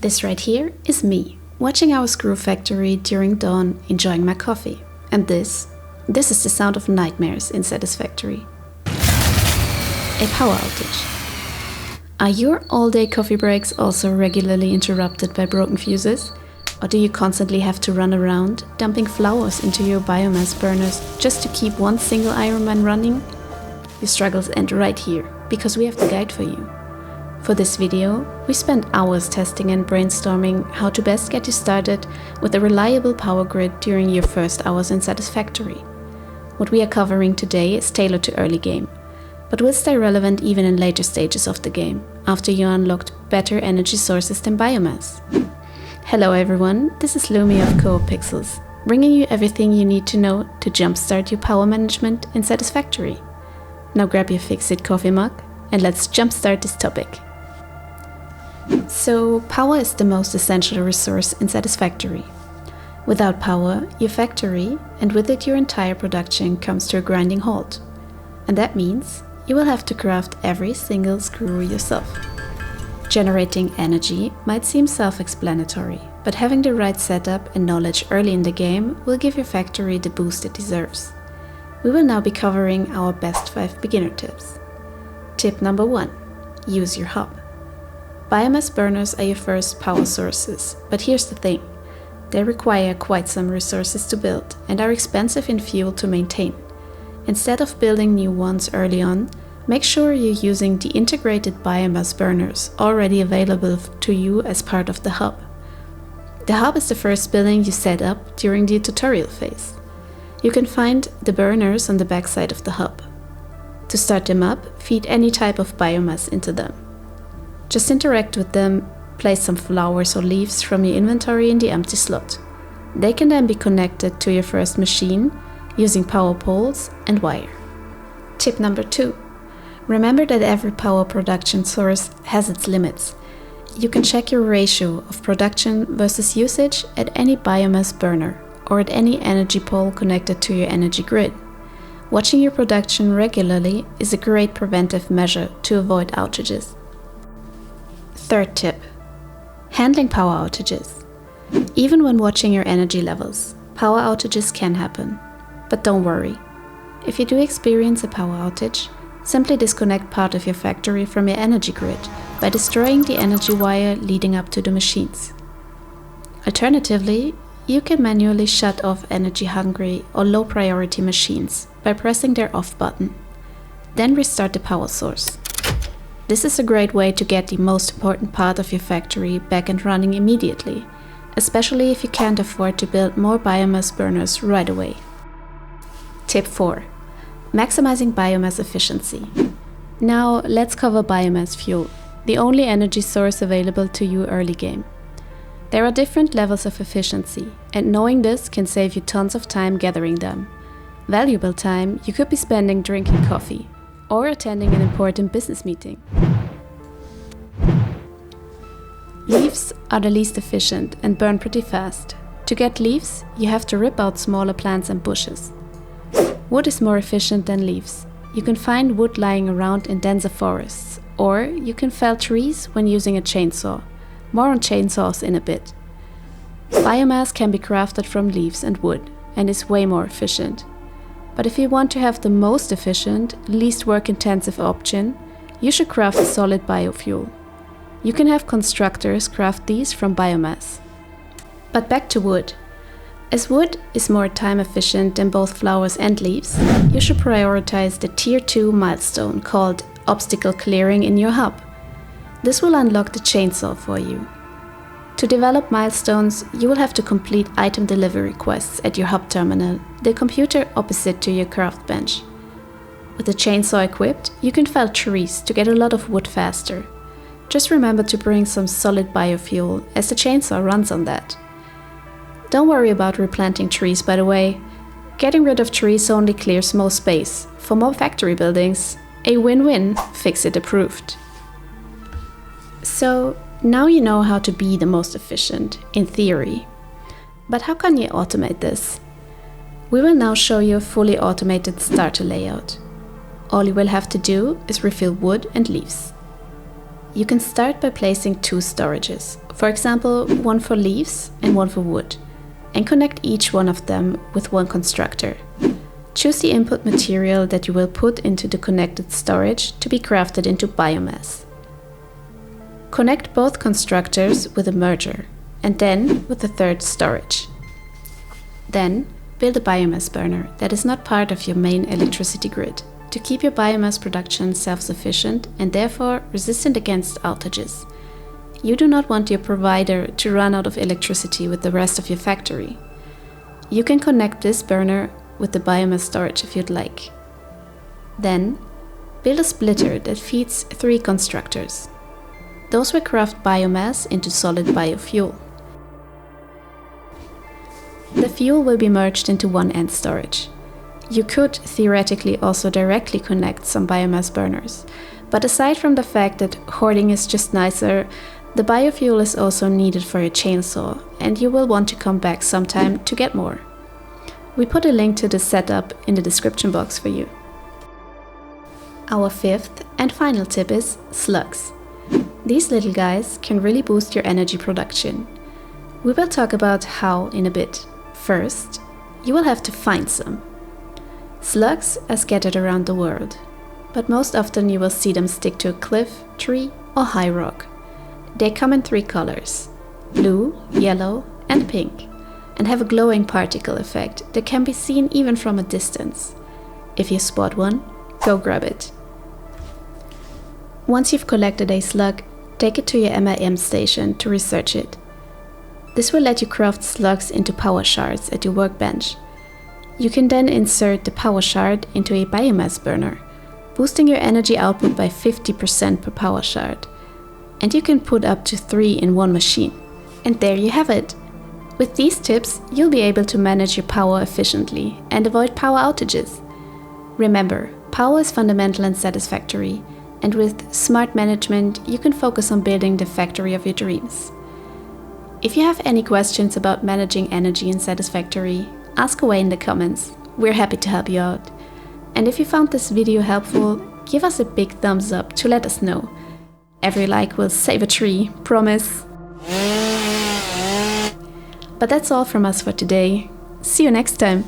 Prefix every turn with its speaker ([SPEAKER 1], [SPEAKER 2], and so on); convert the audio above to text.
[SPEAKER 1] This right here is me, watching our screw factory during dawn, enjoying my coffee. And this is the sound of nightmares inside this factory. A power outage. Are your all-day coffee breaks also regularly interrupted by broken fuses? Or do you constantly have to run around, dumping flowers into your biomass burners just to keep one single Ironman running? Your struggles end right here, because we have the guide for you. For this video, we spent hours testing and brainstorming how to best get you started with a reliable power grid during your first hours inside this factory. What we are covering today is tailored to early game, but will stay relevant even in later stages of the game, after you unlocked better energy sources than biomass. Hello everyone, this is Lumi of Co-op Pixels, bringing you everything you need to know to jumpstart your power management inside this factory. Now grab your Fixit coffee mug and let's jumpstart this topic. So, power is the most essential resource inside this factory. Without power, your factory, and with it your entire production, comes to a grinding halt. And that means you will have to craft every single screw yourself. Generating energy might seem self-explanatory, but having the right setup and knowledge early in the game will give your factory the boost it deserves. We will now be covering our best 5 beginner tips. Tip number 1. Use your hub. Biomass burners are your first power sources, but here's the thing. They require quite some resources to build and are expensive in fuel to maintain. Instead of building new ones early on, make sure you're using the integrated biomass burners already available to you as part of the hub. The hub is the first building you set up during the tutorial phase. You can find the burners on the backside of the hub. To start them up, feed any type of biomass into them. Just interact with them, place some flowers or leaves from your inventory in the empty slot. They can then be connected to your first machine using power poles and wire. Tip number 2. Remember that every power production source has its limits. You can check your ratio of production versus usage at any biomass burner or at any energy pole connected to your energy grid. Watching your production regularly is a great preventive measure to avoid outages. Third tip. Handling power outages. Even when watching your energy levels, power outages can happen. But don't worry. If you do experience a power outage, simply disconnect part of your factory from your energy grid by destroying the energy wire leading up to the machines. Alternatively, you can manually shut off energy-hungry or low-priority machines by pressing their off button. Then restart the power source. This is a great way to get the most important part of your factory back and running immediately, especially if you can't afford to build more biomass burners right away. Tip 4. Maximizing biomass efficiency. Now let's cover biomass fuel, the only energy source available to you early game. There are different levels of efficiency, and knowing this can save you tons of time gathering them. Valuable time you could be spending drinking coffee or attending an important business meeting. Leaves are the least efficient and burn pretty fast. To get leaves, you have to rip out smaller plants and bushes. Wood is more efficient than leaves. You can find wood lying around in denser forests, or you can fell trees when using a chainsaw. More on chainsaws in a bit. Biomass can be crafted from leaves and wood, and is way more efficient. But if you want to have the most efficient, least work-intensive option, you should craft a solid biofuel. You can have constructors craft these from biomass. But back to wood. As wood is more time efficient than both flowers and leaves, you should prioritize the Tier 2 milestone called Obstacle Clearing in your hub. This will unlock the chainsaw for you. To develop milestones, you will have to complete item delivery quests at your hub terminal, the computer opposite to your craft bench. With the chainsaw equipped, you can fell trees to get a lot of wood faster. Just remember to bring some solid biofuel, as the chainsaw runs on that. Don't worry about replanting trees, by the way. Getting rid of trees only clears more space. For more factory buildings, a win-win, Fixit approved. So, now you know how to be the most efficient, in theory. But how can you automate this? We will now show you a fully automated starter layout. All you will have to do is refill wood and leaves. You can start by placing 2 storages, For example, one for leaves and one for wood, and connect each one of them with one constructor. Choose the input material that you will put into the connected storage to be crafted into biomass. Connect both constructors with a merger, and then with the third storage. Then, build a biomass burner that is not part of your main electricity grid, to keep your biomass production self-sufficient and therefore resistant against outages. You do not want your provider to run out of electricity with the rest of your factory. You can connect this burner with the biomass storage if you'd like. Then, build a splitter that feeds 3 constructors. Those will craft biomass into solid biofuel. The fuel will be merged into one end storage. You could theoretically also directly connect some biomass burners, but aside from the fact that hoarding is just nicer, the biofuel is also needed for your chainsaw, and you will want to come back sometime to get more. We put a link to this setup in the description box for you. Our 5th and final tip is slugs. These little guys can really boost your energy production. We will talk about how in a bit. First, you will have to find some. Slugs are scattered around the world, but most often you will see them stick to a cliff, tree, or high rock. They come in 3 colors: blue, yellow, and pink, and have a glowing particle effect that can be seen even from a distance. If you spot one, go grab it. Once you've collected a slug, take it to your MIM station to research it. This will let you craft slugs into power shards at your workbench. You can then insert the power shard into a biomass burner, boosting your energy output by 50% per power shard. And you can put up to 3 in one machine. And there you have it! With these tips, you'll be able to manage your power efficiently and avoid power outages. Remember, power is fundamental and satisfactory, and with smart management, you can focus on building the factory of your dreams. If you have any questions about managing energy in Satisfactory, ask away in the comments. We're happy to help you out. And if you found this video helpful, give us a big thumbs up to let us know. Every like will save a tree, promise. But that's all from us for today. See you next time.